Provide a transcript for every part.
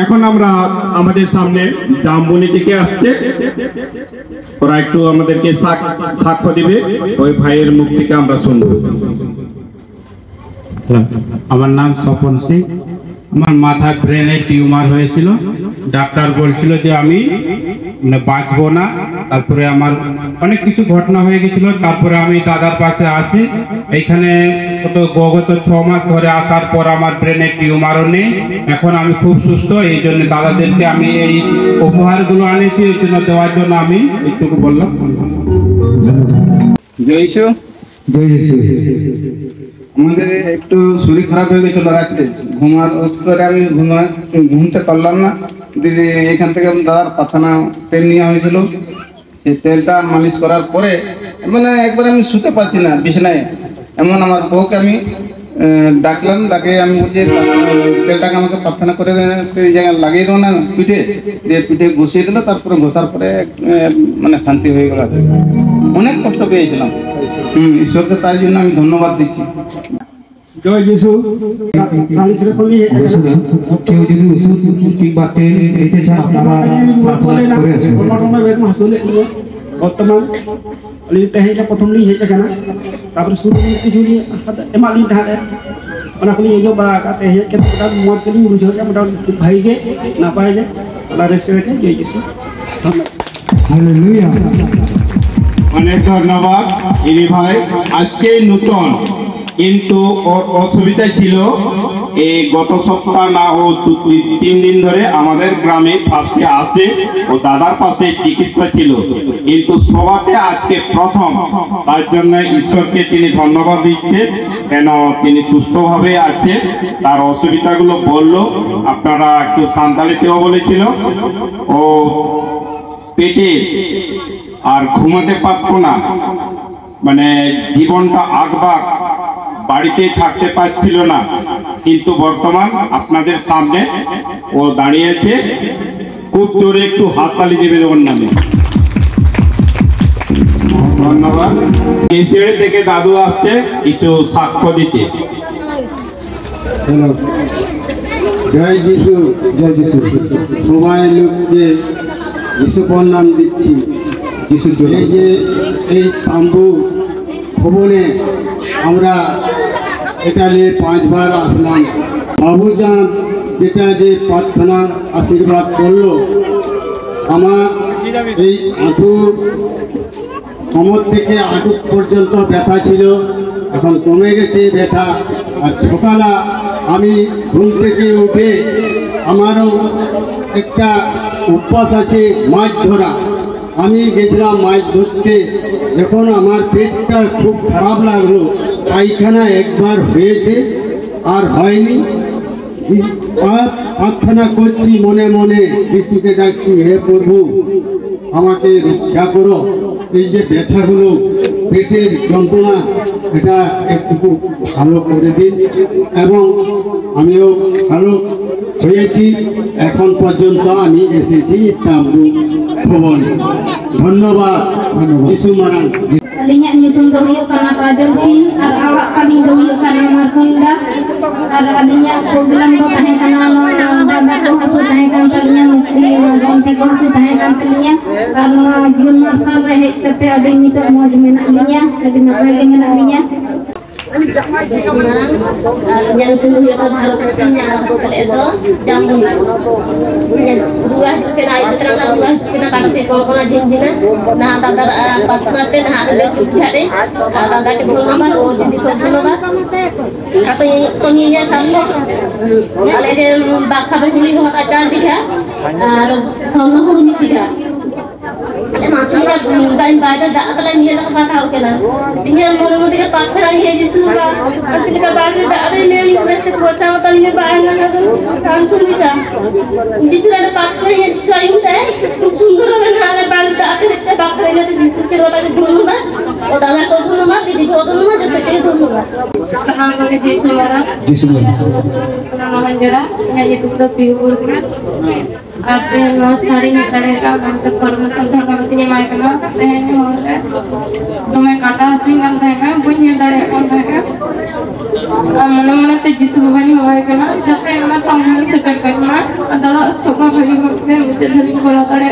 এখন আমরা আমাদের সামনে জামবনি থেকে আসছে, ওরা একটু আমাদেরকে সাক্ষ্য দিবে, ওই ভাইয়ের মুখ থেকে আমরা শুনবো। আমার নাম স্বপন সিং। আমার মাথা ব্রেনে টিউমার হয়েছিল, ডাক্তার বলছিল যে আমি বাঁচবো না। তারপরে আমার অনেক কিছু ঘটনা হয়ে গেছিল, তারপরে আমি দাদার পাশে আসি। এইখানে গত 6 মাস ধরে আসার পর আমার ব্রেনে টিউমারও নেই, এখন আমি খুব সুস্থ। এই জন্য দাদাদেরকে আমি এই উপহারগুলো আনেছি, এই জন্য দেওয়ার জন্য আমি একটুকু বললাম। জয় যিশু। আমাদের একটু শরীর খারাপ হয়ে গেছিল রাত্রে, ঘুমার অবস্থায় আমি ঘুমতে পারলাম না। দিদি এখান থেকে দাদার পাথানা তেল নেওয়া হয়েছিল, সেই তেলটা মালিশ করার পরে মানে একবার আমি শুতে পারছি না বিছানায়। এমন আমার বউকে আমি ডাকলাম, ডাকে আমি বলছি তেলটাকে আমাকে পাথানা করে এই জায়গায় লাগিয়ে দেবো না পিঠে, দিয়ে পিঠে ঘষিয়ে দিল। তারপরে ঘষার পরে মানে শান্তি হয়ে গেল। অনেক কষ্ট পেয়েছিলাম। ঈশ্বরকে তার জন্য আমি ধন্যবাদ দিচ্ছি। জয় যিশু। কেউ যদি ওষুধ কিংবা তেল নিতে চান আপনারা করে আসুন। বর্তমান aling teh nya potong li hej kana tapos suruh ni juli emak li dah mana kali yo ba ka teh ke kita muat kali mujo ya mudah bhai ke napa aja ala respect ke jai Yesus hallelujah. অনেক ধন্যবাদ ইনি ভাই। আজকে নতুন কিন্তু ওর অসুবিধা ছিল, এই গত সপ্তাহ না ও 2-3 দিন ধরে আমাদের গ্রামে ফার্স্টে আসে, ও দাদার পাশে চিকিৎসা ছিল, কিন্তু সবাতে আজকে প্রথম। তার জন্য ঈশ্বরকে তিনি ধন্যবাদ দিচ্ছেন, কেন তিনি সুস্থভাবে আছে। তার অসুবিধাগুলো বললো, আপনারা একটু সান্তালিতেও বলেছিল। ও পেটে আর ঘুমাতে পারতো না, মানে জীবনটা আগবাগ, বাড়িতে থাকতে পারছিল না, কিন্তু বর্তমান আপনাদের সামনে ও দাঁড়িয়েছে। খুব জোরে একটু হাততালি দেবেন ওর নামে। ধন্যবাদ। কেশিয়াড়ি থেকে দাদু আসছে কিছু সাক্ষ্য দিতে। জয় যিশু। জয় যিশু। সবাই লোককে যিশুর নাম দিচ্ছি। যিশু এই যে এই তাম্বু ভবনে আমরা এটা নিয়ে 5 বার আসলাম। বাবুজান যেটা যে প্রার্থনা আশীর্বাদ করলো, আমার এই কোমর থেকে হাঁটু পর্যন্ত ব্যথা ছিল, এখন কমে গেছে ব্যথা। আর সকালে আমি ঘুম থেকে উঠে আমারও একটা অভ্যাস আছে মাছ ধরা। আমি গেছিলাম মাছ ধরতে, যখন আমার পেটটা খুব খারাপ লাগলো, পায়খানা একবার হয়েছে আর হয়নি। প্রার্থনা করছি মনে মনে, যিশুকে ডাকছি, হে প্রভু আমাকে রক্ষা করো। এই যে ব্যথাগুলো, পেটের যন্ত্রণা, এটা একটু ভালো করে দিন। এবং আমিও ভালো হয়েছি। এখন পর্যন্ত আমি এসেছি তাম্বু ভবনে। ধন্যবাদ যিশু মারান। Alinya nyusun do huyuk kana Kajol Sin, ar awak kami do huyuk kana Markonda, ar alinya program do tahe kana banda do hasil tahe kan talinya mesti bonte ko si tahe kan talinya, ar jun masal rehe kete ade nito moj mena alinya, ade napai ke mena alinya. Yang dulu ya kan harus kesini aku itu jamu dua kita itu terang dua kita kasih kalau jinjina nah tanda pas nanti nah ada cari tanda cebol nomor oh jadi cebol nomor apa penginya sama kalau dia baksa berjuli sama kacar dia sama kurung dia macamnya bukan baca tak kalau dia nak patah oke lah dia mau dia patah dia jisu lah asli kabar tak ada yang itu kuasa atau ini bahaya lah tu langsung kita jisu ada patah dia jisu itu tunggu lah ada baru tak ada kita patah dia jisu kita orang dulu lah orang nak dulu lah jadi dulu lah jadi kita dulu lah kalau kita jisu orang kalau orang jera yang itu tu pure kan आपने नौ साड़ी निकले का मतलब कर्म संधान करते हैं mic ना हैं और तो मैं काटा सिंगल देगा बुनिया दड़े और देगा मन मन ते जिसु बनी हुआ है ना जब तक मैं तो हम से सेकंड करना दादा सोका भाई में मुझे धन को करा तड़े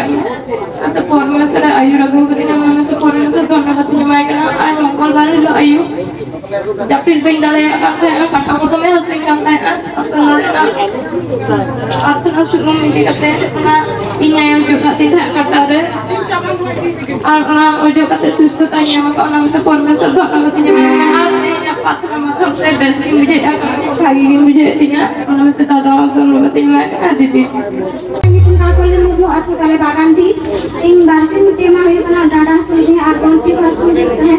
आता परमेश्वर आयु रघु करी ना मैं तो परमेश्वर धन्यवाद निमाय करना आज मंगलवार लो आयु जब फिर भी डाले आता है काटा को तो मैं हंसने करता है अपना ना अपना शुरू में क्या कहते हैं ना इन्हें yang juga tidak kata और जो कहते सुस्तता है हम कहना मतलब परमेश्वर धन्यवाद Nimai artinya patron macam saya bersih मुझे kali ini मुझे isinya kalau kita tahu kalau betul ada di Kali mudu aku kali bagan di ing basin tema hari mana dada sini atau di pas मुझे है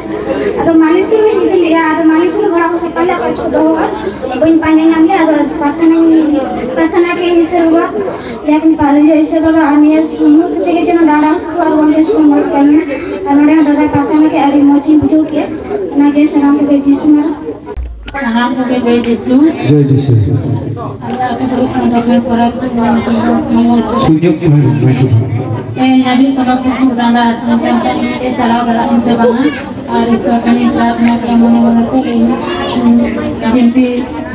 atau malis ini dia ada malis ini बड़ा को sekali apa coba buin panjangnya dia ada pathana ke ini serupa लेकिन पाले जैसे बाबा आमिया मुझ থেকে যেন dada सुku আর one day सुku मत करना अनोड़े दादा pathana के अड़ी मोची बुझो के ना के सलाम के जिसु मारा सलाम के जय जिसु अल्लाह के बरकत परत Nabi Sallallahu Alaihi Wasallam के चला गला इनसे बना और इस कनी प्रार्थना के मन को जिनकी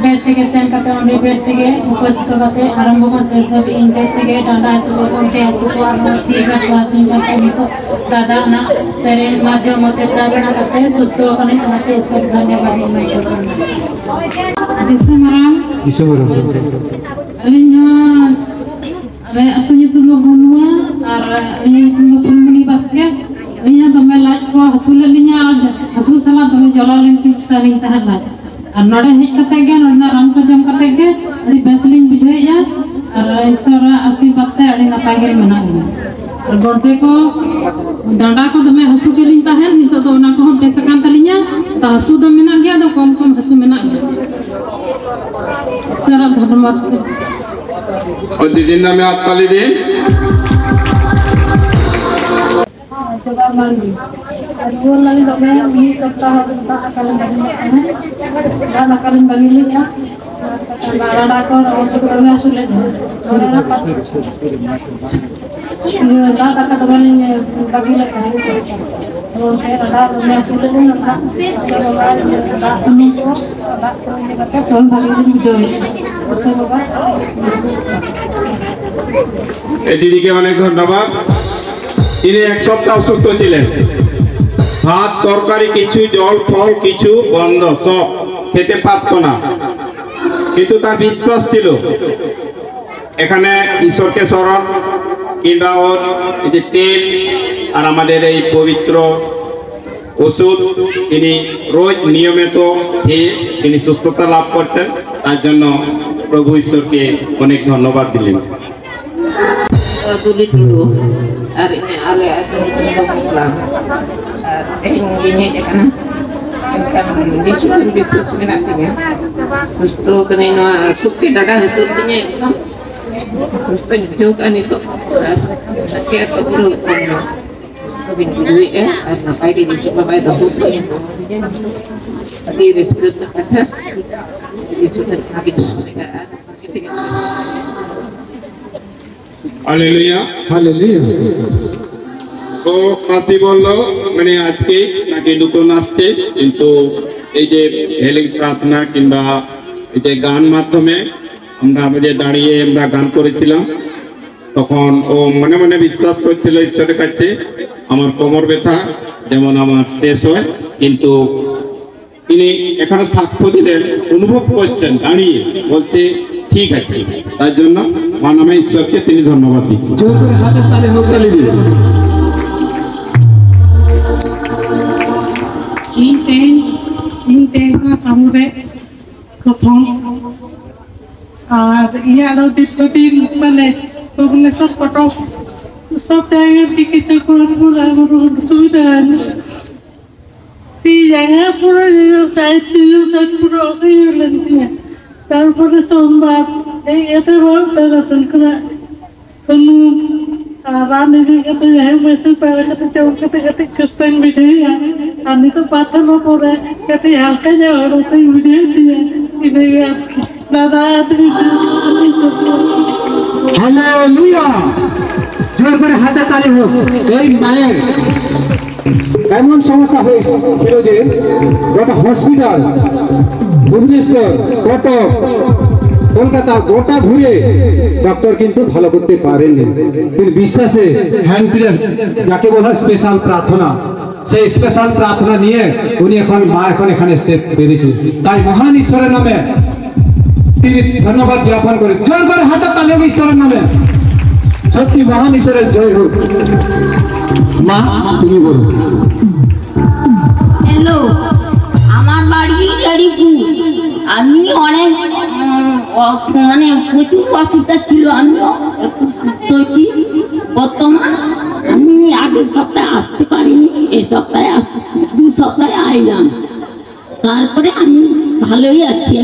बेस्ट के सेम का तो उनके बेस्ट के उपस्थित होते आरंभ में से सब इंटरेस्ट के डांडा से उनके आंसू को और ठीक है वासनी का तो दादा ना सरे माध्यम होते प्रार्थना करते सुस्त होने करते सब धन्यवाद मैं करता हूं अलिnya अरे अपनी तो लोग बनवा और अलिnya तो लोग पुनमनी basket अलिnya तो मैं लाइट को हसूल अलिnya हसूल साला तो मैं जला लेंगे तारीख तहत लाइट और नड़े हिट करते गए नड़ना राम को जम करते गए अली बेसलिंग बुझे या और ईश्वर आशीर्वाद ते अली नपाय के मना गया और गोटे को डांडा को तो मैं हसू के लिंता है नहीं तो ना को हम बेसकान तलिnya तो हसू तो मिना गया तो कम कम हसू मिना गया चलो धन्यवाद और जिंदा में आप ताली दें coba mandi. Dua lagi dok ya, ini kita harus akalin bagi dan akalin bagi ya. Barang aku untuk kami sulit. Orang apa? Ini dah kata teman ini bagi lagi hari sulit. Kalau saya ada kami sulit pun nak. Coba dah seminggu, dah ini kata tuan bagi ini doi. Coba. দিদিকে অনেক ধন্যবাদ। তিনি এক সপ্তাহ অসুস্থ ছিলেন, ভাত তরকারি কিছু জল ফল কিছু বন্ধ, সব খেতে পারত না, কিন্তু তার বিশ্বাস ছিল এখানে ঈশ্বরকে স্মরণ কিংবা ওর এই যে তেল আর আমাদের এই পবিত্র ওষুধ তিনি রোজ নিয়মিত খেয়ে তিনি সুস্থতা লাভ করছেন। তার জন্য প্রভু ঈশ্বরকে অনেক ধন্যবাদ দিলেন। Tulis dulu hari ini ale itu pulang ini kan di sini bisnis minatnya terus tuh kena no suki dadah itu punya terus tuh juga kan itu kayak tuh dulu terus bin duit apa di coba bayar tuh tadi itu sudah sakit hallelujah hallelujah তো মাসি বললো মানে আজকে নাকি নতুন আসছে, কিন্তু এই যে হেলিং প্রার্থনা কিংবা এই যে গান মাধ্যমে আমরা যে দাঁড়িয়ে আমরা গান করেছিলাম, তখন ও মনে মনে বিশ্বাস করছিল ঈশ্বরের কাছে আমার কোমর ব্যথা যেমন আমার শেষ হয়, কিন্তু তিনি এখানে সাক্ষ্য দিলেন, অনুভব করছেন দাঁড়িয়ে, বলছে ঠিক আছে। তার জন্য আমার নামে ঈশ্বরকে তিনি ধন্যবাদ দিচ্ছেন। প্রথম আর ইয়ারও দীর্ঘদিন মানে ভুবনেশ্বর কটক সব জায়গায় চিকিৎসা করার পর আমার সুবিধা হয় না, এই জায়গায় পুরো পুরো হয়ে গেলেন। তারপরে সোমবার এই এতে দর্শন করা সোনু রানী দিকে মেসেজ পাওয়া গেছে চৌকাতে গেতে সুস্থন বুঝিয়ে আমি তো প্রার্থনা করে কেটে হালকা যাওয়ার ওটাই বুঝিয়ে দিয়ে দাদা हालेलुया জোর করে হাতে তালি হোক। এই মায়ের এমন সমস্যা হয়েছিল যে গোটা হসপিটাল ভুবনেশ্বর কটক কলকাতা গোটা ঘুরে ডক্টর কিন্তু ভালো করতে পারেননি, কিন্তু বিশ্বাসে হ্যান্ড প্রেয়ার যাকে বলা হয় স্পেশাল প্রার্থনা, সেই স্পেশাল প্রার্থনা নিয়ে উনি এখন এখানে আসতে পেরেছেন। তাই মহান ঈশ্বরের নামে তিনি ধন্যবাদ জ্ঞাপন করেন। জোর করে হাতে তালি হোক ঈশ্বরের নামে। সত্যি মহান ঈশ্বরের জয় হোক। মা তুমি বলুন। হ্যালো, আমার বাড়ি গাড়িপুর। আমি অনেক মানে প্রচুর অসুবিধা ছিল, আমিও একটু সুস্থ হয়েছি বর্তমান। আমি আগের সপ্তাহে আসতে পারিনি, এই সপ্তাহে 2 সপ্তাহে আইলাম, তারপরে আমি ভালোই আছি।